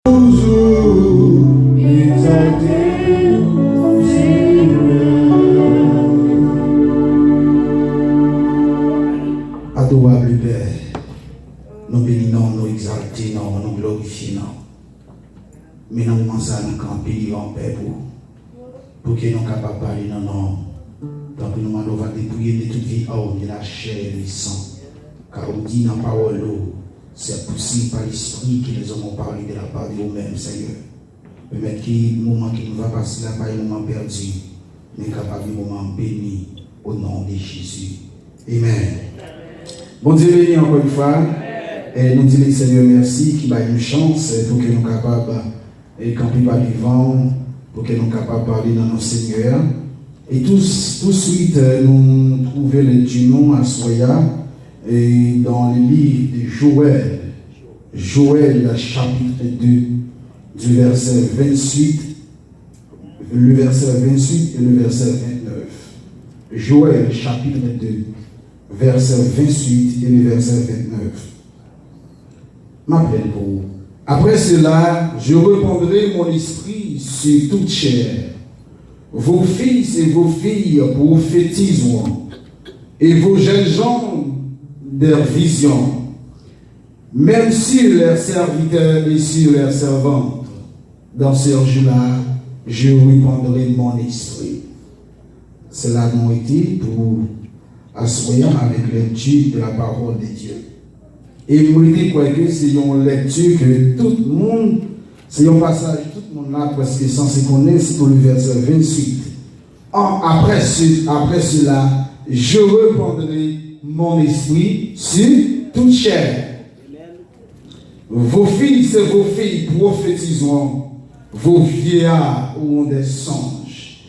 Toujours exalté, adorable Père, nous bénissons, nous exaltons, nous glorifions. Mais nous commençons à nous camper en paix pour que nous soyons capables de parler dans nos. Donc nous demandons de dépouiller de toute vie homme, de la chair et du sang. Car on dit dans la parole, c'est possible par l'esprit que nous avons parlé de la part de nous-mêmes, Seigneur. Permettre que le moment qui nous va passer là, pas un moment perdu, mais capable de moment béni au nom de Jésus. Amen. Bon Dieu béni encore une fois. Et nous disons Seigneur merci qui m'a une chance pour que nous soyons capables de camper par vivant, pour que nous soyons capables de parler dans nos Seigneurs. Et tout de suite, nous trouvons le nom à Soya et dans le livre de Joël. Joël, chapitre 2, du verset 28, le verset 28 et le verset 29. Joël, chapitre 2, verset 28 et le verset 29. M'appelle pour vous. Après cela, je répandrai mon esprit sur toute chair. Vos fils et vos filles prophétiseront, et vos jeunes gens des visions, même sur leurs serviteurs et sur leurs servantes. Dans ce jour-là, je répandrai mon esprit. Cela n'a été pour asseoir avec lecture de la parole de Dieu. Et vous dites que c'est une lecture que tout le monde, c'est un passage, tout le monde là, parce que censé connaître, c'est pour le verset 28. Après cela, je répandrai mon esprit sur toute chair. Vos fils et vos filles prophétiseront, vos vieillards auront des songes.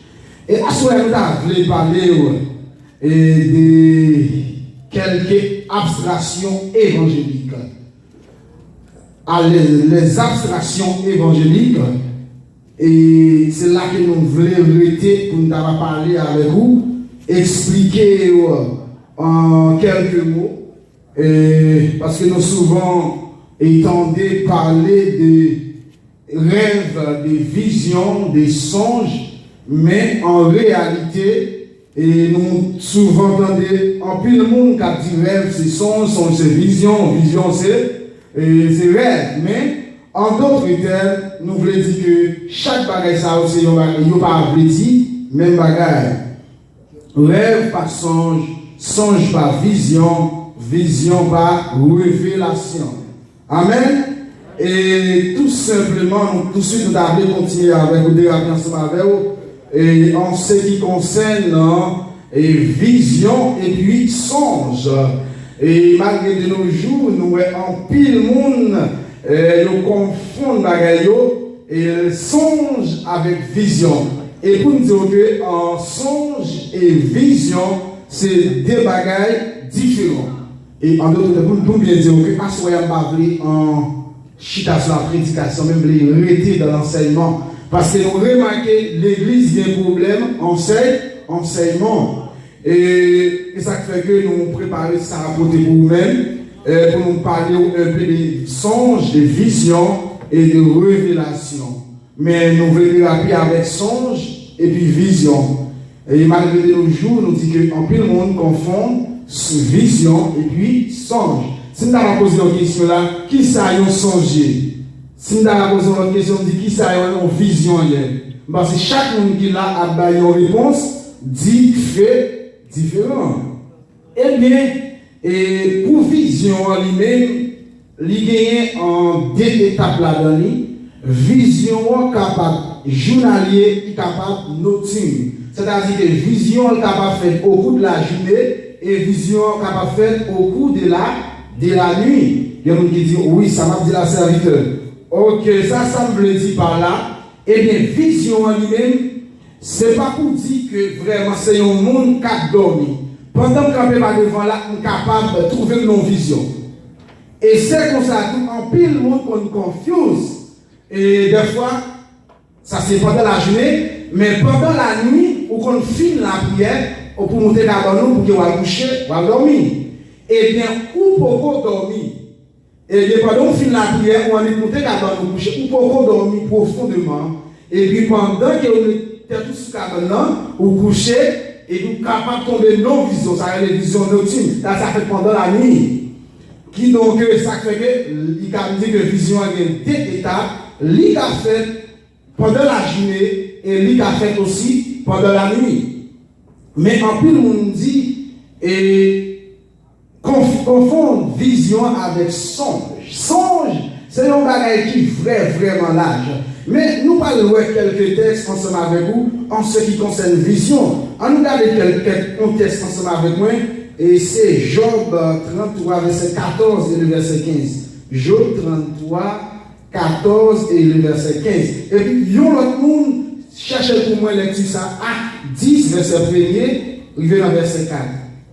Et à ce moment-là, je voulais parler de quelques abstractions évangéliques. Les abstractions évangéliques, et c'est là que nous voulons arrêter pour nous parler avec vous, expliquer en quelques mots, parce que nous souvent entendons parler de rêves, de visions, de songes, mais en réalité, et nous souvent entendons en plus le monde qui a dit rêve, c'est songe, c'est vision, vision c'est rêve, mais en d'autres termes, nous voulons dire que chaque bagage ça aussi, il n'y a pas dire même bagage. Rêve par songe, songe par vision, vision par révélation. Amen. Et tout simplement, tout de suite, nous allons continuer avec vous, déraper ensemble avec vous, et en ce qui concerne vision et puis songe. Et malgré de nos jours, nous en pile monde, nous confondons bagayo et songe avec vision. Et pour nous dire que en songe et vision, c'est deux bagailles différents. Et en d'autres termes, pour bien dire que pas soyons pas en chita sur la prédication, même les arrêter dans l'enseignement. Parce que nous remarquons l'église a un problème, enseignement. Et ça fait que nous préparons ça à côté pour nous-mêmes, pour nous parler un peu des songes, des visions et de révélations. Mais nous voulons rappeler avec songe et puis vision. Et malgré nos jours, nous disons qu'en plus le monde confond vision et puis songe. Si nous avons posé une question là, qui ça y a songé? Si nous avons posé une question, on dit qui ça y a une vision? Parce que chaque monde qui a une réponse dit fait différent. Eh bien, et pour vision en lui-même, il y a en deux étapes là-dedans. Vision capable journalier, capable nocturne. C'est-à-dire que vision capable faire au cours de la journée et vision capable faire au cours de la nuit. Il y a des gens qui disent oui, ça m'a dit la serviteur. Ok, ça me le dit par là. Eh bien, vision en lui-même, c'est pas pour dire que vraiment c'est un monde qui a dormi. Pendant qu'on est pas devant là, on est capable de trouver une vision. Et c'est comme ça, en pile le monde qu'on confuse. Et des fois, ça c'est pendant la journée, mais pendant la nuit, où on finit la prière, on peut monter là-bas pour qu'on va coucher, on va dormir. Eh bien, où pour dormir? Et bien, pendant qu'on finit la prière, on a monté là-bas nous coucher, ou pour dormir profondément. Et puis pendant que on était tous là, ou couché, et nous capables de tomber dans la vision, ça a les visions nocturnes. Là, ça fait pendant la nuit. Qui donc, ça fait que, il a dit que la vision a deux étapes. Il a fait pendant la journée, et il a fait aussi pendant la nuit. Mais en plus, on dit, et confondre vision avec songe. Songe, c'est un bagage qui est vraiment large. Mais nous parlons de quelques textes ensemble avec vous en ce qui concerne vision. On nous regarde quelques textes ensemble avec moi. Et c'est Job 33, verset 14 et le verset 15. Job 33, 14 et le verset 15. Et puis, il y a l'autre monde, cherchez pour moi lecture ça à 10, verset 1er, arrivé dans verset 4.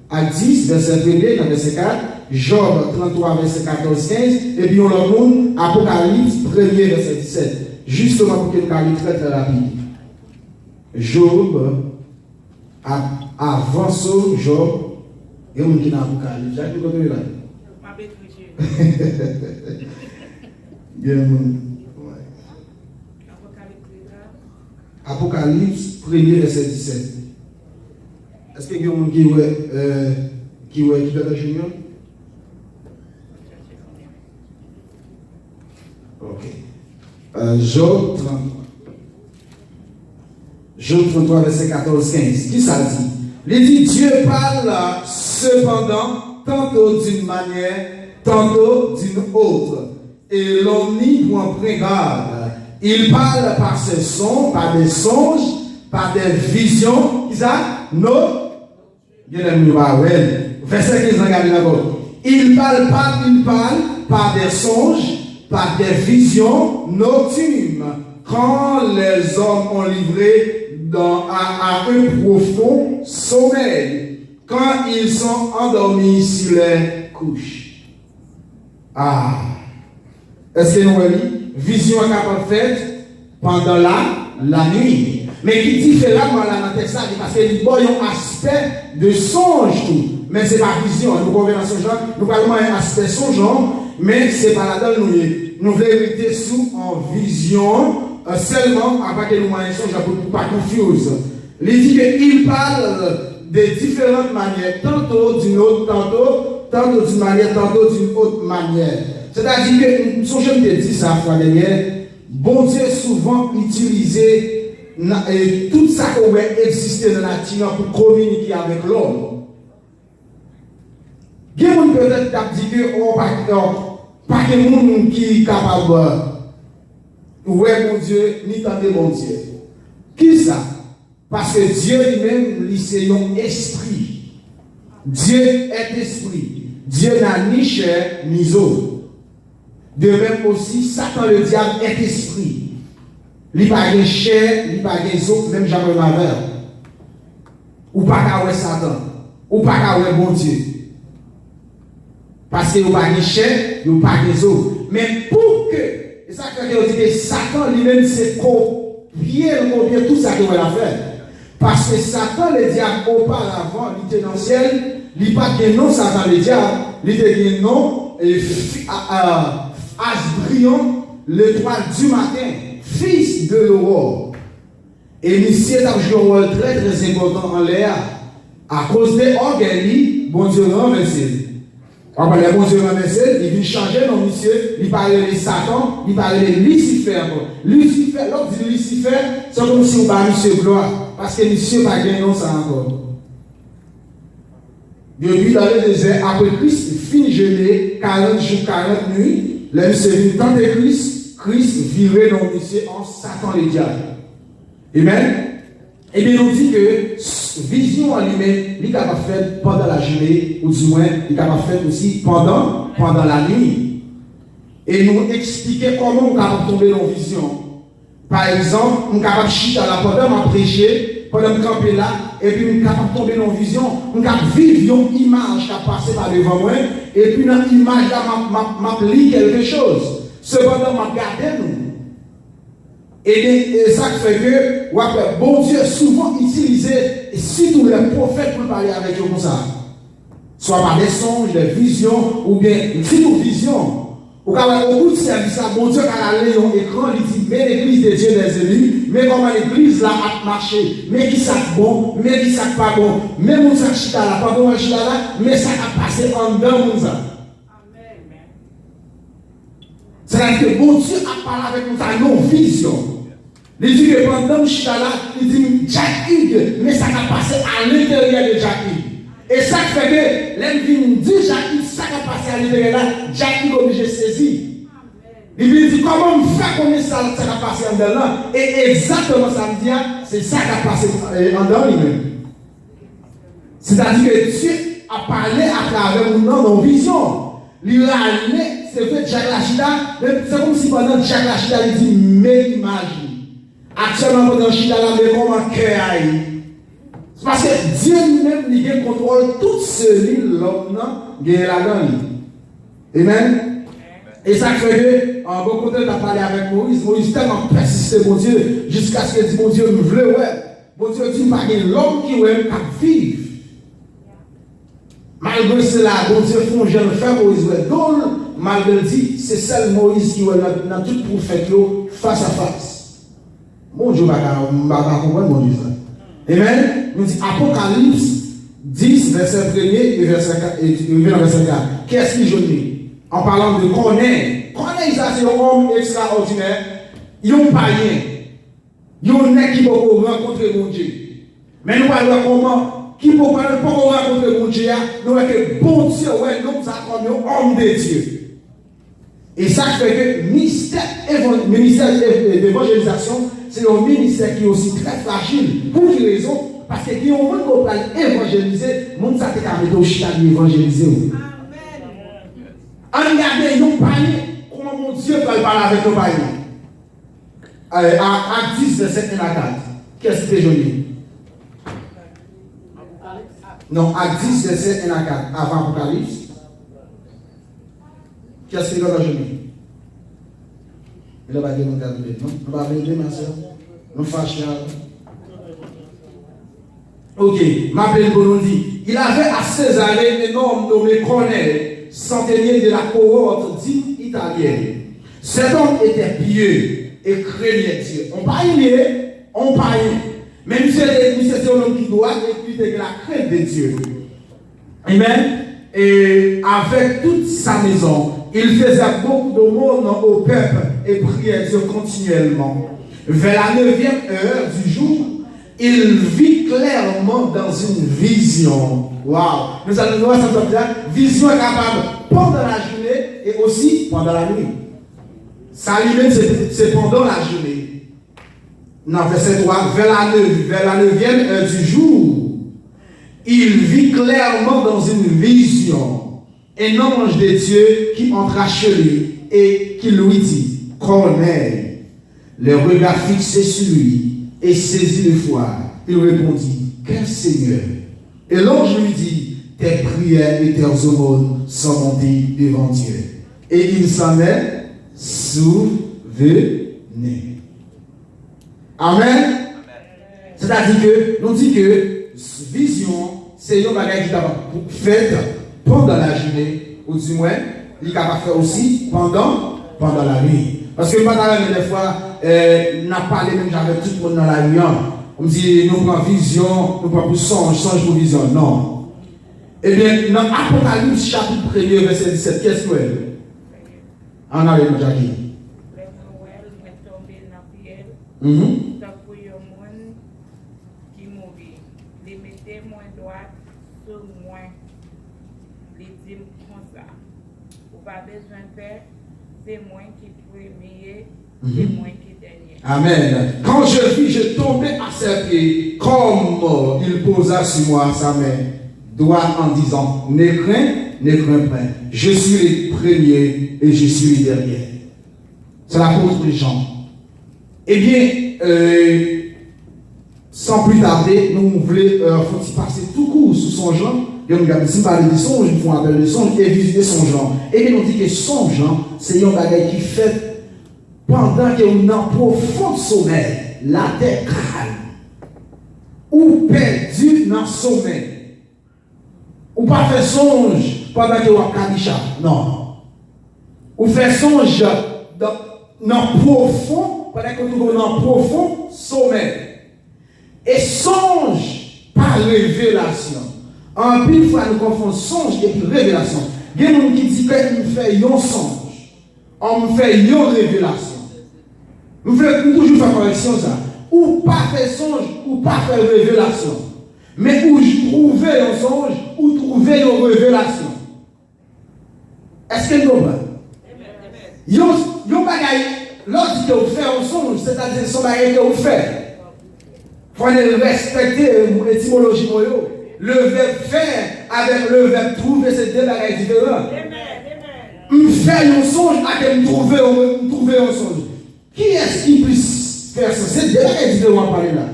À 10, verset 1er, dans verset 4. Job 33, verset 14, 15. Et puis, il y a l'autre monde, Apocalypse 1er, verset 17. Justement pour que nous parlions très très rapide. Job, avant ça, Job, il y a un qui est dans l'Apocalypse. Jacques, vous connaissez là? Il y a un Apocalypse 1er, verset 17. Est-ce qu'il y a un qui est dans Junior? Ok. Job 33. Job 33, verset 14, 15. Qui ça dit? Il dit Dieu parle cependant tantôt d'une manière, tantôt d'une autre. Et l'on n'y prend garde. Il parle par ses sons, par des songes, par des visions. Qui ça? Non. Verset 15, regardez d'abord. Il parle par des songes, par des visions nocturnes, quand les hommes ont livré à un profond sommeil, quand ils sont endormis sur les couches. Ah! Est-ce que nous voyons? Vision capable faite pendant la nuit. Mais qui dit fait là, dans le texte, parce qu'il y a un aspect de songe tout. Mais ce n'est pas vision. Nous convenons à songeant, nous parlons d'un aspect songeant. Mais ce n'est pas là-dedans nous voulons éviter sous en vision seulement après que nous voyons songe pour ne pas confuse. Il dit qu'il parle de différentes manières, tantôt d'une autre, tantôt d'une manière, tantôt d'une autre manière. C'est-à-dire que, son je me dit ça la fois dernière, bon Dieu souvent utilisé tout ça qui aurait existé dans la nature pour communiquer avec l'homme. Il y a peut-être qui dit que pas que monde qui est capable ouais mon Dieu, ni tenter mon Dieu. Qui ça? Parce que Dieu lui-même, c'est un esprit. Dieu est esprit. Dieu n'a ni chair ni os. De même aussi, Satan le diable est esprit. Il n'y a pas de chair, il n'y a pas de os, même jamais malheur. Ou pas qu'à Satan. Ou pas qu'à bon Dieu. Parce qu'il n'y a pas de chair, il n'y a pas de os. Mais pour que, et ça veut dire que Satan lui-même c'est copier tout ça qu'il va faire. Parce que Satan, le diable, auparavant, il était dans le ciel, il n'a pas de nom Satan le diable, il était nom Asbrion, l'étoile du matin, fils de l'aurore. Et Michel a joué un rôle très très important en l'air. À cause de l'orgueil, bon Dieu renversé. Après, le bon Dieu renversé, il vient changer non monsieur, il parle de Satan, il parle de Lucifer. Lucifer, l'autre dit Lucifer, c'est comme si on parle de monsieur gloire. Parce que monsieur n'a pas gagné ça encore. Depuis dans le désert, après Christ, finit gelé, 40 jours, 40 nuits. Là, monsieur vient tant de Christ virait dans monsieur en Satan le diable. Amen. Et bien, on dit que vision en lui-même, il est capable de faire pendant la journée, ou du moins, il est capable de faire aussi pendant la nuit. Et nous expliquer comment on est capable de tomber dans la vision. Par exemple, on est capable de chiter à la pendant de prêcher, pendant de camper là, et puis on est capable de tomber dans la vision, on est capable de vivre une image qui a passé par devant moi, et puis dans l'image là, je lis quelque chose. Cependant, je regarde nous. Et ça fait que, bon Dieu souvent utilisé, surtout les prophètes pour parler avec eux comme ça. Soit par des songes, des visions, ou bien, surtout vision. Au bout de service, mon Dieu, quand il a un écran, il dit, mais l'église de Dieu des élus, mais comment l'église là a marché, mais qui ça bon, mais qui ça pas bon, mais mon sac chita là, pas bon chita là, mais ça a passé en dedans mon ça. C'est-à-dire que mon Dieu a parlé avec nous, ça nos vision. Il dit que pendant le chita là, il dit, Jack Hugh, mais ça a passé à l'intérieur de Jack Hugh. Et ça fait que l'envie dit Jacques, ça qui a passé à l'intérieur là, Jacques est obligé de saisir. Il lui dit comment on fait connaître ça qui a passé en dedans là. Et exactement ça me dit, c'est ça qui a passé en dedans lui-même. C'est-à-dire que Dieu a parlé à travers nos visions. Il a allé, c'est fait Jacques Lachida, c'est comme si pendant Jacques Lachida il dit, mais imagine. Actuellement pendant Chida là, mais comment cœur aille. Parce que Dieu lui-même, il contrôle toute celui l'homme qui est là-dedans. Amen. Et ça fait que, en bon côté, tu as parlé avec Moïse. Moïse tellement persisté, mon Dieu, jusqu'à ce que dit, mon Dieu, nous voulons, ouais. Mon Dieu dit, pas l'homme qui aime qu'à vivre. Malgré cela, mon Dieu, font jeune frère Moïse, ouais. Donc, malgré dit, c'est seul Moïse qui est dans tout prophète face à face. Mon Dieu, je ne vais pas comprendre, mon Dieu. Amen. Nous dit Apocalypse 10, verset 1er et verset 4. Qu'est-ce qu'il dit? En parlant de Corneille. Corneille, ça c'est un homme extraordinaire. Il n'est pas rien. Il y a un qui peut rencontrer mon Dieu. Mais nous parlons comment qui peut rencontrer mon Dieu. Nous avons que bon Dieu, ouais, nous sommes homme de Dieu. Et ça fait que ministère d'évangélisation, c'est un ministère qui est aussi très fragile. Pour quelle raison? Parce que si on veut évangéliser, le monde s'attend à mettre au chita d'évangéliser. En regardant nos païens, comment mon Dieu va parler avec nos païens. Acte 10, verset 1 à 4. Qu'est-ce que c'est joli? Non, Acte 10, verset 1 à 4. Avant Apocalypse. Qu'est-ce que c'est joli? Il va dire non, nous va venir, ma soeur. Nous fâchons. Ok, m'appelle Bonondi. Il avait à Césarée un homme nommé Corneille, centenier de la cohorte dite italienne. Cet homme était pieux et craignait Dieu. On païen. Mais nous c'était un homme qui doit écouter la crainte de Dieu. Amen. Et avec toute sa maison, il faisait beaucoup de monde au peuple et priait Dieu continuellement. Vers la 9e heure du jour, il vit clairement dans une vision. Waouh! Nous allons voir ça. Vision capable pendant la journée et aussi pendant la nuit. Ça lui-même, c'est pendant la journée. Non, verset 3, vers la 9e heure du jour, il vit clairement dans une vision un ange de Dieu qui entra chez lui et qui lui dit, Corneille. Le regard fixé sur lui et saisi de foi, il répondit, quel Seigneur? Et l'ange lui dit, tes prières et tes aumônes sont montées devant Dieu. Et il s'en est souvenu. Amen. C'est-à-dire que nous dit que vision, c'est une bagage qui est faite pendant la journée, ou du moins, il est capable de faire aussi pendant la nuit. Parce que pendant la nuit, des fois, on a parlé même avec tout le monde dans la nuit. On me dit, nous prenons vision, nous prenons songe pour vision. Non. Eh bien, dans Apocalypse chapitre 1er, verset 17, qu'est-ce que c'est? En arrière, Jackie. C'est moi qui premier, c'est moi qui dernier. Amen. Quand je vis, je tombais à ses pieds, comme il posa sur moi sa main droite en disant, ne crains pas. Je suis le premier et je suis le dernier. C'est l'apôtre Jean. Eh bien, sans plus tarder, nous voulons passer tout court sous son Jean. Et on regarde, si on parle de songe, il faut un appel de songe et visiter son Jean. Et bien, on dit que son Jean, c'est un bagage qui fait pendant qu'on est en profond sommeil, la terre calme, ou perdu dans le sommeil, ou pas fait songe pendant qu'on est en Kadisha. Non. ou fait songe dans profond, pendant que nous sommes dans profond sommeil. Et songe par révélation. En pile fois, nous confondons songe et puis révélation. Il y a des gens qui disent qu'on fait un songe, on fait une révélation. Nous faisons toujours faire correction ça. Ou pas faire songe, ou pas faire révélation. Mais où trouver un songe, ou trouver une révélation. Est-ce que nous comprenons? Yon bagay, lorsque vous faites un songe, c'est-à-dire son bagay que vous faites. Il faut respecter l'étymologie. Le verbe faire avec le verbe trouver, c'est deux bagages différents. Je fais un songe avec me trouver un songe. Qui est-ce qui puisse faire ça? C'est deux bagages différents à parler là.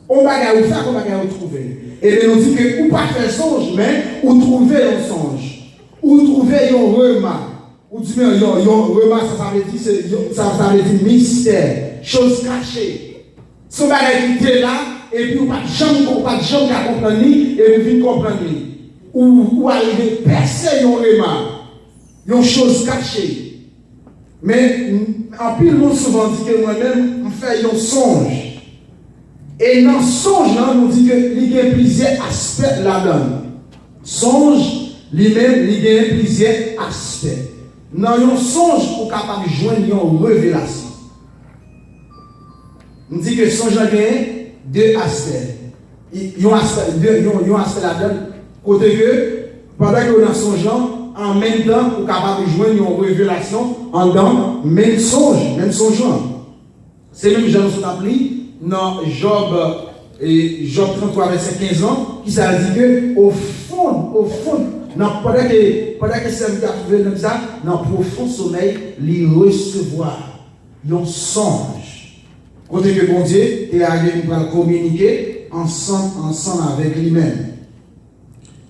On bagaille ou faire, on bagaille ou trouver. Et bien nous dit que ou pas faire songe, mais ou trouver un songe. Ou trouver un remarque. Ou dit, mais un remarque, ça veut dire mystère, chose cachée. Son bagaille qui est là, et puis ou pas de jambe à comprendre, et vous venez comprendre. Ou arriver à percer un remarque, une chose cachée. Mais en pile, monde souvent dit que moi-même, je fais un songe. Et dans le songe, nous dit qu'il y a plusieurs aspects là-dedans. Songe, lui-même, il y a plusieurs aspects. Dans un songe, on est capable de joindre une révélation. Nous dit que le songe a deux aspects. Il y a un aspect là-dedans, côté que, pendant que dans le songe, en même temps, on est capable de joindre une révélation en dans même songe. C'est même Jean nous appelé dans Job 33, verset 15 ans, qui ça dit que au fond, pendant que c'est a trouvé comme ça, dans le profond sommeil, il recevoir un songe. Côté que bon Dieu est arrivé pour communiquer ensemble avec lui-même.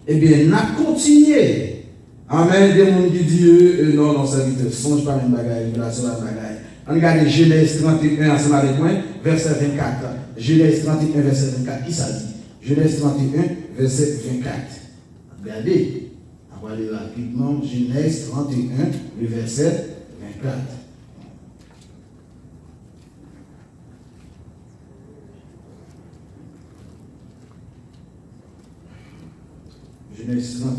Eh bien, on a continué. Amen. Des gens qui disent non, ça veut dire songe pas même bagaille, relation pas bagaille. On regarde Genèse 31 ensemble avec moi, verset 24. Genèse 31, verset 24. Qui ça dit? Genèse 31, verset 24. Regardez. On va aller rapidement. Genèse 31, le verset 24. Genèse 31.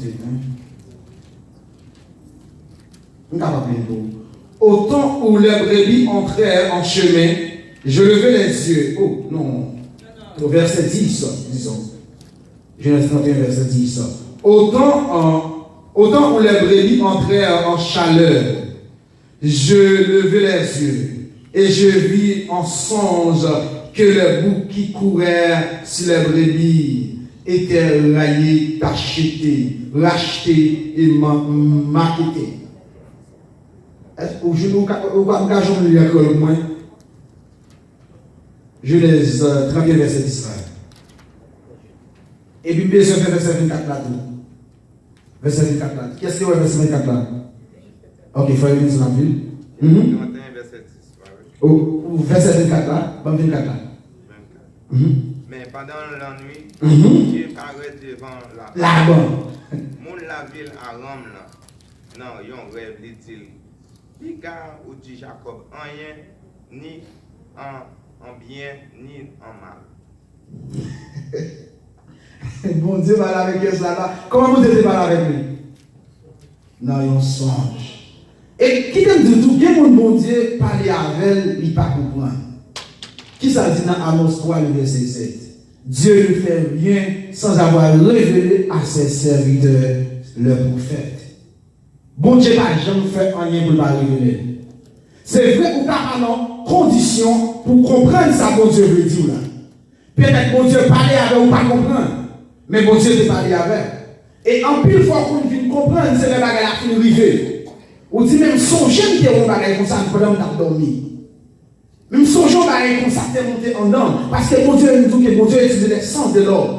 On va pas au temps où les brebis entrèrent en chemin, je levai les yeux. Oh, non. Au verset 10, disons. Genèse 31, verset 10. Au temps où les brebis entrèrent en chaleur, je levai les yeux et je vis en songe que les boucs qui couraient sur les brebis étaient raillés, tachetés, rachetés et maquettés. Est-ce que je vous lire le moins? Genèse 31, verset 10. Et puis, bien sûr, verset 24 là. Verset 24 là. Qu'est-ce que c'est verset 24 là? Ok, il faut aller sur la ville. 31, verset 10. Au verset 24 là. 24 là. 24. Mais pendant la nuit, Dieu paraît devant la mon la ville à Rome là. Non, yon rêve dit-il. Picard ou dit Jacob, rien, ni en bien, ni en mal. Bon Dieu va avec elle là. Comment vous devez parler avec lui? Non, il y a un songe. Et qui t'aime de tout, quel bon Dieu parler avec elle, il ne pas comprendre. Qui ça dit dans Amos 3, le verset 7? Dieu ne fait rien sans avoir révélé à ses serviteurs, le prophète. Bon Dieu n'a jamais fait rien pour le révéler. C'est vrai qu'on a une condition pour comprendre ça, bon Dieu veut dire là. Peut-être bon Dieu parlait avec ou pas comprendre, mais bon Dieu te parlait avec. Et en pile fois qu'on vient comprendre, c'est le bagage à fin rivé. On dit même songer que on bagage comme ça pendant qu'on a dormi. Même songer bagage comme ça t'es monté en dedans, parce que bon Dieu nous dit que bon Dieu utilise les sens de l'homme.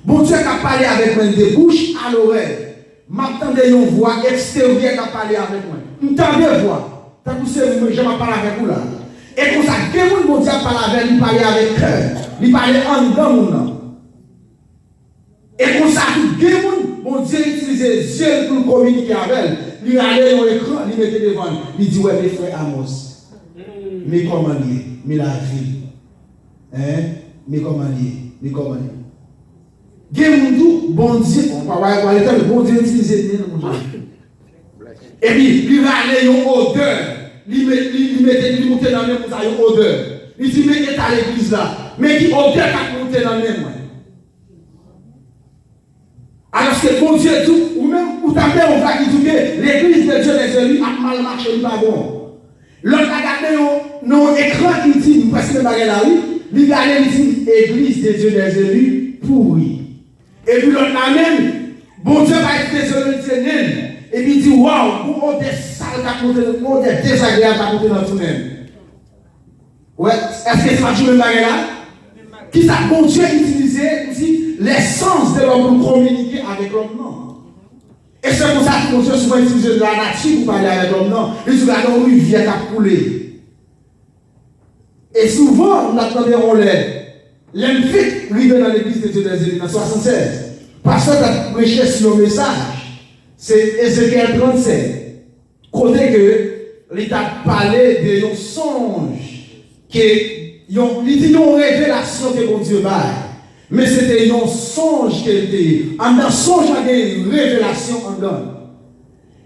Bon Dieu a parlé avec moi des bouches à l'oreille. M'attendais une voix extérieure qui a parlé avec moi. M'entendez voix. Tant que c'est moi, je m'en parle avec vous là. Et comme ça, quelqu'un bon Dieu a parlé avec, il parlait avec cœur. Il parlait en dedans mon. Et comme ça, quelqu'un bon Dieu utilise les yeux pour communiquer avec elle. il allait dans l'écran, il mettait devant, il dit, ouais, mes frères Amos, mais comment lier, mais la vie, hein, mais comment lier, mais comment lier. Gémoudou, bon Dieu, on va voir le bon Dieu utiliser. Et puis, il va aller en odeur, il montait dans le même odeur. Il dit, mais qui est à l'église là, mais qui odeur qui monté dans le même. Alors que bon Dieu dit, ou même, ou tapez, on va dire que l'église de Dieu des élus a mal marché, il pas bon. L'autre a gardé nos écrans qui dit, parce que le là, oui, il a gardé, il dit, église de Dieu des élus pourri. Et puis l'autre là même, bon Dieu va être désolé, et puis il dit, waouh, vous avez des sales, vous avez des désagréables à côté dans tout même. Ouais, est-ce que c'est pas du même bagage là? Qui ça, bon Dieu utilisait aussi les sens de l'homme pour communiquer avec l'homme, non. Et c'est pour ça que bon Dieu souvent utilise la nature pour parler avec l'homme, non. Il dit, regardez, une rivière qui a coulé. Et souvent, on attendait, on l'aime vite, rivière dans l'église de Dieu des élus, dans 76. Parce que tu as prêché sur le message, c'est Ézéchiel 37. Côté que l'État parlait de nos songes, il dit une révélation que mon Dieu baille. Mais c'était un songe qu'il était. En un songe, il y a une révélation en donne.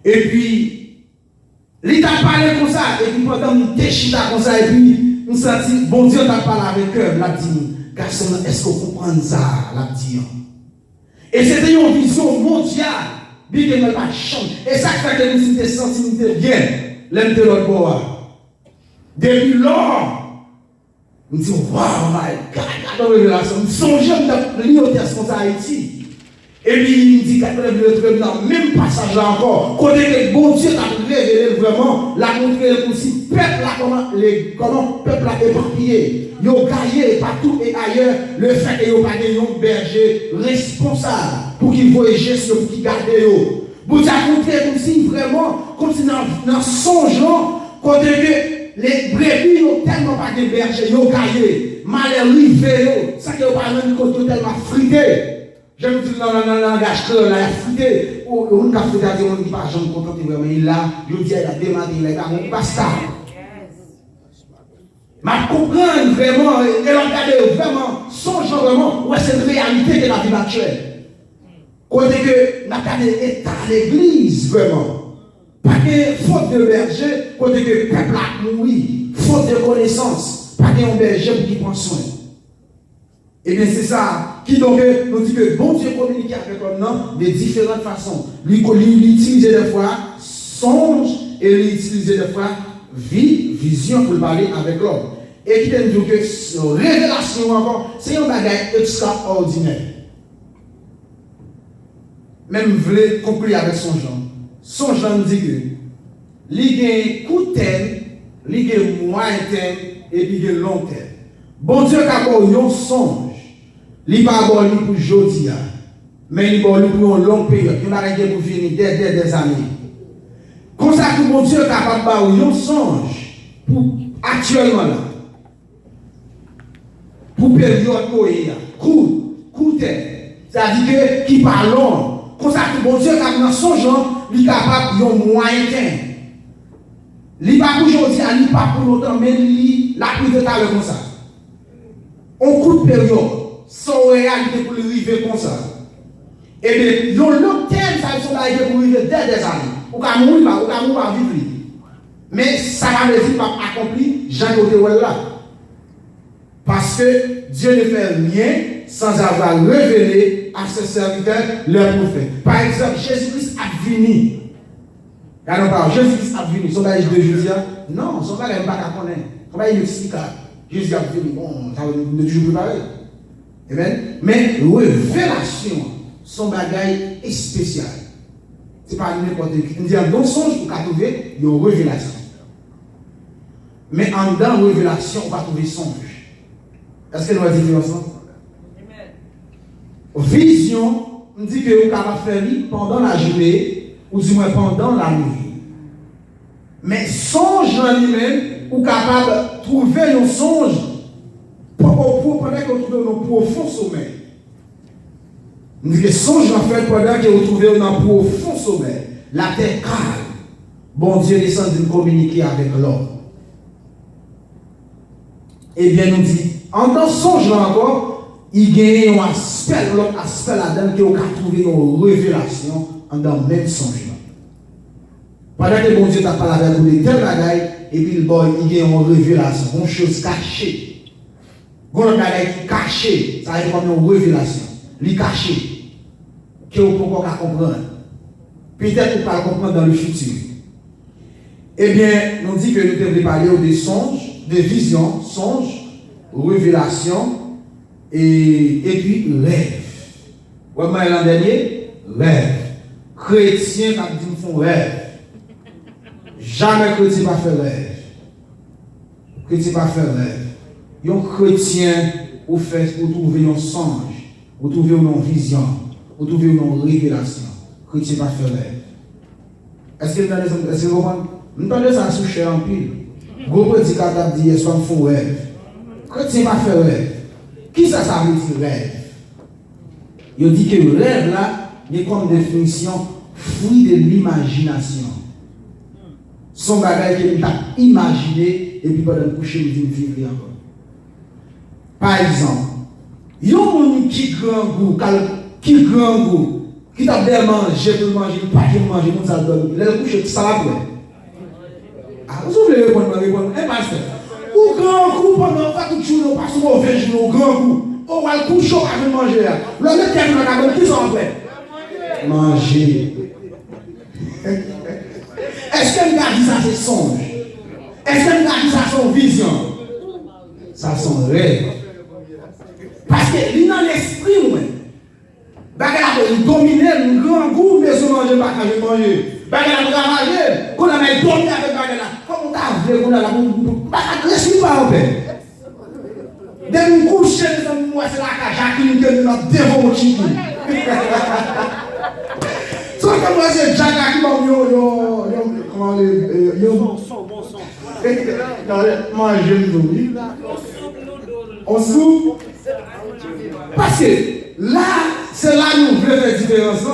Et puis, l'État parlait comme ça, et puis pendant nous déchira comme ça, et puis nous sentis, bon Dieu t'a parlé avec eux, l'a dit, garçon, est-ce que vous comprenez ça, l'a dit. Et c'était une vision mondiale, bien que nous pas change. Et ça fait que nous sommes sentis bien, l'aime de l'autre bois. Depuis lors, nous disons, waouh, my God, dans la révélation, nous songeons de lire au texte comme ça Haïti. Et puis, il dit, quand le dans le même passage là encore, côté que bon Dieu t'a révélé vraiment, la montré aussi, peuple là, comment le peuple a éparpillé, ils ont gaillé partout et ailleurs, le fait qu'ils n'ont pas de berger responsable pour qu'ils voyagent sur pour qu'ils gardent eux. Bon Dieu a montré comme si vraiment, comme si dans songeant, côté que les brebis n'ont tellement pas de berger, ils ont gaillé, malheur rivé, ça qu'ils n'ont pas même côté tellement frité. Je me dis dans le langage que la frité, on a frité à dire, on ne dit pas, j'en content vraiment, il a, je dis, il a demandé, il a dit, pas ça. Mais comprendre vraiment, et regarder vraiment, songeant vraiment, ouais, c'est une réalité de la vie actuelle. Côté que, n'a pas d'état à l'église, vraiment. Pas de faute de berger, côté que le peuple a mouru, faute de connaissance, pas de berger pour qui prend soin. Et bien c'est ça qui donc nous dit que bon Dieu communique avec l'homme de différentes façons. Lui utilise des fois songe et lui utilise des fois vision pour parler avec l'homme. Et qui nous dit que révélation encore, c'est un bagage extraordinaire. Même vous voulez conclure avec son genre. Son genre nous dit que il y a un court terme, il y a un moyen terme et puis il y a un long terme. Bon Dieu a un songe. Il n'est pas bon pour aujourd'hui, mais il est bon pour une longue période. Il va rester pour finir des années. Comme ça, que mon Dieu est capable de faire un songe pour actuellement là. Pour période court terme. C'est-à-dire que qui parle long. Comme ça, que mon Dieu est capable de faire un songe, il est capable de faire un moyen terme. Il n'est pas pour aujourd'hui, il n'est pas pour longtemps, mais il a pris de temps comme ça. On court période. Sans réalité pour arriver comme ça. Et bien, le long terme, ça sont réalité pour arriver dès des années. Ou qu'à mourir, ou qu'à mourir vivre. Mais ça va me dire pas accompli, Jean là. Parce que Dieu ne fait rien sans avoir révélé à ses serviteurs leurs prophètes. Par exemple, Jésus-Christ a venu. Jésus-Christ a venu. Son bagage de Jésus, non, son bagage n'est pas qu'à connaître. Son bagage explique. Jésus a venu. Bon, ça va nous toujours préparer. Amen. Mais révélation, son bagage est spécial. Ce n'est pas n'importe qui. On dit un bon songe pour trouver une révélation. Mais en dedans révélation, on va trouver songe. Est-ce que nous avons dit ensemble? Vision, on dit que vous pouvez faire pendant la journée, ou du moins pendant la nuit. Mais songe en lui-même, vous êtes capable de trouver un songe pendant que vous trouvez un profond sommeil. On dit que songe en fait pendant que vous trouvez un profond sommeil. La terre calme. bon Dieu descend de communiquer avec l'homme. Eh bien, nous dit, en dans songe là encore, il y a un aspect, l'autre aspect là-dedans qui a trouvé une révélation en dans le même songe là. Pendant que bon Dieu t'a parlé avec vous de telle bagaille, et puis il y a une révélation, une chose cachée. Une bagaille qui est cachée, ça va être comme une révélation. Il est caché, que vous pouvez pas comprendre. Peut-être que vous ne pouvez pas comprendre dans le futur. Eh bien, nous dit que nous devons parler des songes, des visions, songes, révélations et puis rêve. Vous voyez l'an dernier? Rêve. Chrétiens qui font rêve. Jamais chrétien pas fait rêve. Chrétien pas fait rêve. Un chrétien ou trouver un songe, ou trouver une vision, ou trouver une révélation. Chrétien pas fait rêve. Est-ce que vous comprenez? Nous parlons ça sous cher en pile. Gros prédicateur dit hier soir font rêve. Chrétien pas fait rêve. Qui ça veut dire rêve? Il dit que le rêve là, il est comme définition fruit de l'imagination. Son bagage qu'il a imaginé et puis pendant le coucher, il vient vivre encore. Par exemple, il y a un monde qui grand goût, qui t'a bien mangé pour manger, pas qu'il manger, tout ça donne. Il a couché, ça va bien. Ah, vous voulez répondre, pasteur. Ou grand goût pendant pas tout jour, pas sur mauvais jour, au grand goût. Oh, le coup chaud avec manger là. Le terme de la cabane, qui s'en fait? Manger. Est-ce qu'elle garde ça ses songes? Est-ce qu'elle garde ça son vision? Ça son rêve. Parce que il dans l'esprit, ouais. Il domine, un grand goût, mais son manger pas quand je mange. Bagarre travailler, qu'on a même dormi avec bagarre. Comment t'as vu qu'on a la bagarre laisse-moi pas en paix. Dès nous coucher, moi c'est la Jacqueline qui nous devant mon chico. Sauf que moi c'est Jacques qui m'a comment bon son. Manger nous. On soupe. Parce que là, c'est là que nous voulons faire différence.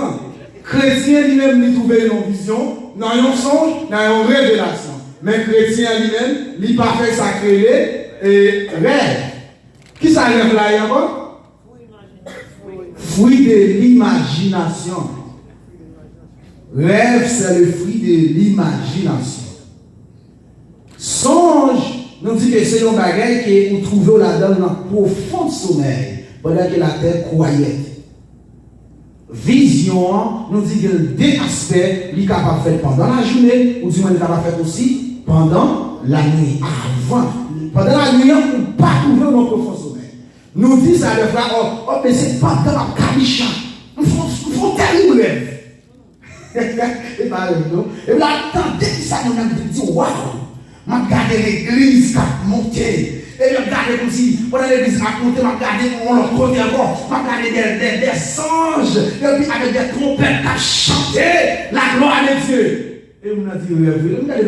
Chrétien lui-même, il trouve une vision, dans un songe, dans une révélation. Mais chrétien lui-même, il n'a pas fait sacré et rêve. Qui ça rêve là encore? Fruit de l'imagination. Rêve, c'est le fruit de l'imagination. Songe, nous dit que c'est un bagage que vous trouvez là-dedans dans le profond sommeil, pendant que la terre croyait. Vision, nous dit que des aspects, il est capable de faire pendant la journée, ou du moins il est capable de faire aussi pendant la nuit. Avant, pendant la nuit, on ne peut pas trouver dans le profond sommeil. Nous dit ça le frère, oh, mais c'est pas dans la cabicha. Il faut terrible rêve. Et pas non. Et là, attendez ça, on a dit, waouh, m'a regardé l'église qui a monté. Et je regarde comme si, pendant l'église a monté, m'a regardé, on l'a côté encore, m'a regardé des anges, et puis avec des trompettes qui ont chanté la gloire de Dieu. Et on a dit, on a dit, on a dit,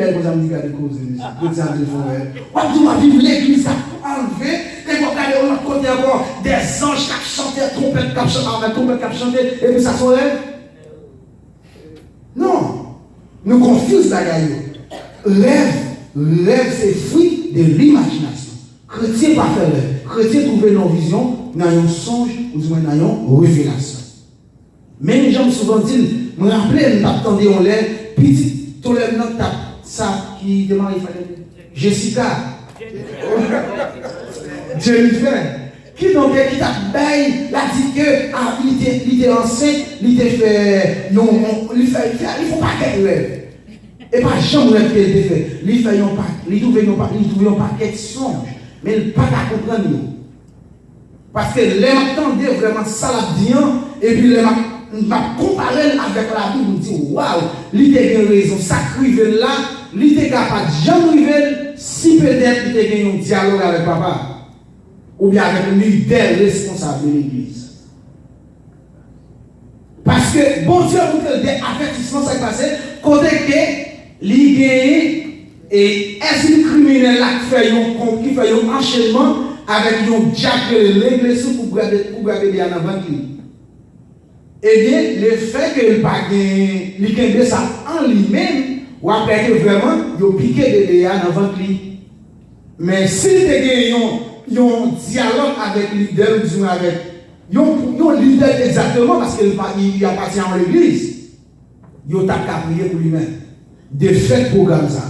on a dit, l'église a enlevé, et on a regardé, on l'a côté encore, des anges qui ont chanté, trompettes qui ont chanté, et puis ça se relève. Non, nous confusons la gagne. Rêve, c'est fruit de l'imagination. Chrétien pas faire rêve. Chrétien trouver nos visions dans un songe ou du moins dans une révélation. Mais les gens souvent disent, me rappelez, nous attendons on l'air, petit, tout le monde tape ça qui demande il fallait. Jessica. Jennifer. Qui donc qui t'a bail, l'a dit que il était enceinte, il était fait non, il faut pas qu'elle rêve. Et pas jamais rêve qu'elle était fait. Il fait non pas, il trouve un paquet de songes, mais il pas qu'à comprendre nous. Parce que les m'entendait vraiment ça la bien et puis les m'a comparé avec la Bible, me dit waouh, il était raison, ça crive là, il était capable de jamais arriver si peut-être il était un dialogue avec papa. Ou bien avec le leader responsable de l'église. Parce que bon Dieu a montré des avertissements, ça qui passé, côté que l'idée et est-ce que criminel qui fait un enchaînement avec un diable de l'église pour garder bien avant lui. Eh bien, le fait que il pas ça en lui-même, ou après que vraiment, ils ont piqué des dégâts dans le ventre. Mais si tu as un dialogue avec le leader, ou avec un leader exactement, parce qu'il appartient à l'église, il a prié pour lui-même. De fait, programme ça.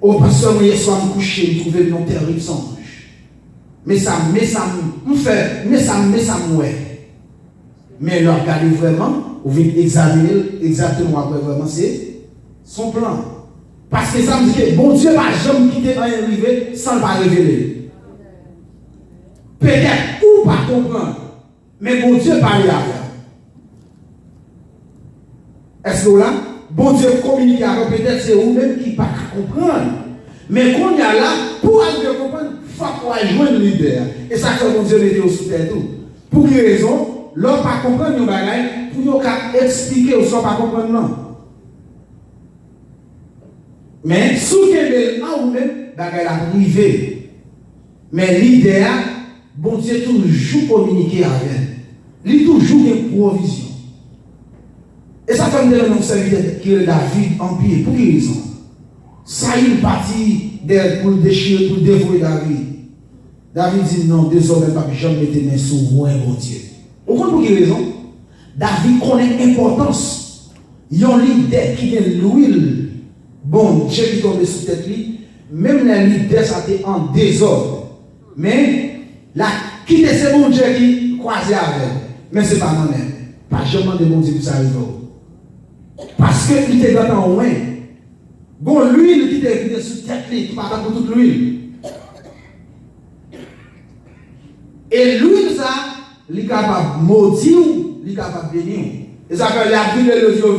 Au pasteur, hier soir, je me coucher, je trouvais un terrible songe. Mais ça me fait, mais ça me mais là, regardez vraiment, vous venez examiner exactement après vraiment, c'est son plan. Parce que ça me dit que bon Dieu va jamais quitter un arrivé sans le pas révéler. Peut-être ou pas comprendre, mais bon Dieu parle à faire. Est-ce que là, bon Dieu communique avec peut-être c'est vous-même qui ne pas comprendre. Mais quand il y a là, pour aller comprendre, il faut qu'on joindre le leader. Et ça fait bon Dieu mettre sous terre tout. Pour quelle raison? L'homme pas comprendre nos bagages, pour nous expliquer ou sans pas comprendre non. Mais sous quel là ou même bagaille la privé. Mais l'idée, bon Dieu toujours communiquer avec. Il toujours des provisions. Et ça fait me donner un serviteur qui est David en pied. Pour quelle raison? Ça y est parti pour le déchirer, pour dévouer David. David dit non, désormais, pas jamais mettre mes mains sur moi, bon Dieu. Vous comprenez pour quelle raison? David connaît l'importance. Il y a un leader qui est l'huile. Bon, Dieu qui tombe sous tête lui. Même les leaders, ça était en désordre. Mais là, qui est ce bon Dieu qui croisait avec? Mais ce n'est pas moi-même. Pas jamais de bon Dieu qui s'arrive. Parce qu'il était dans en loin. Bon, l'huile qui était sous tête lui, qui parle pour toute l'huile. Et l'huile, ça, il est capable de maudire, il est capable de bénir. Et ça fait la vie de l'eau,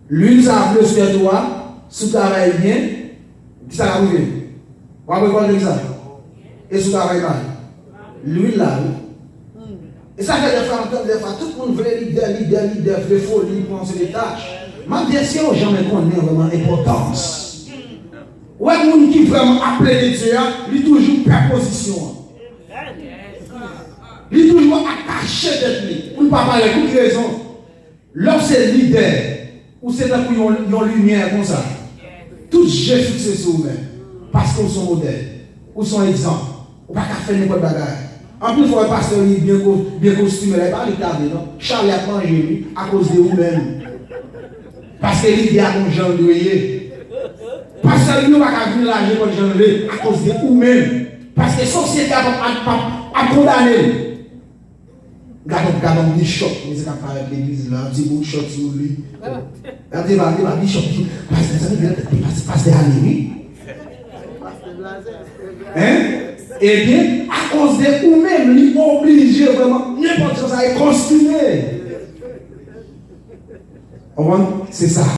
l'huile, ça a plus sur toi, sous travail bien, qui ça a arrivé. Vous avez compris ça? Et sous travail mal. L'huile là, oui. Et ça fait des fois, tout le monde veut leader, veut folie, prendre des tâches. Ma bien sûr, jamais connaît vraiment l'importance. Ouais, les gens qui vraiment appelé de Dieu, il toujours perd position. Il est toujours attaché d'être lui. Pour ne pas parler, pour quelle raison? Lorsque c'est leader, ou c'est là où ils ont lumière comme ça, tout j'ai fixé sur vous-même. Parce qu'ils sont modèles, ou sont exemples, ou pas qu'à faire n'importe quoi. En plus, il faut un pasteur bien costumé, il pas regarder, non? Charles a mangé lui, à cause de vous-même. Parce que l'idée a un genre de parce que nous ne pouvons pas venir là pour genre à cause de vous-même. Parce que la société a condamné. Gardons des chocs, mais c'est pas avec l'église là, un petit bout de choc sur lui. Regardez, des chocs, parce que ça c'est anémie. Hein? Eh bien, à cause de vous-même, il est obligé vraiment, n'importe quoi, ça est continué. C'est ça.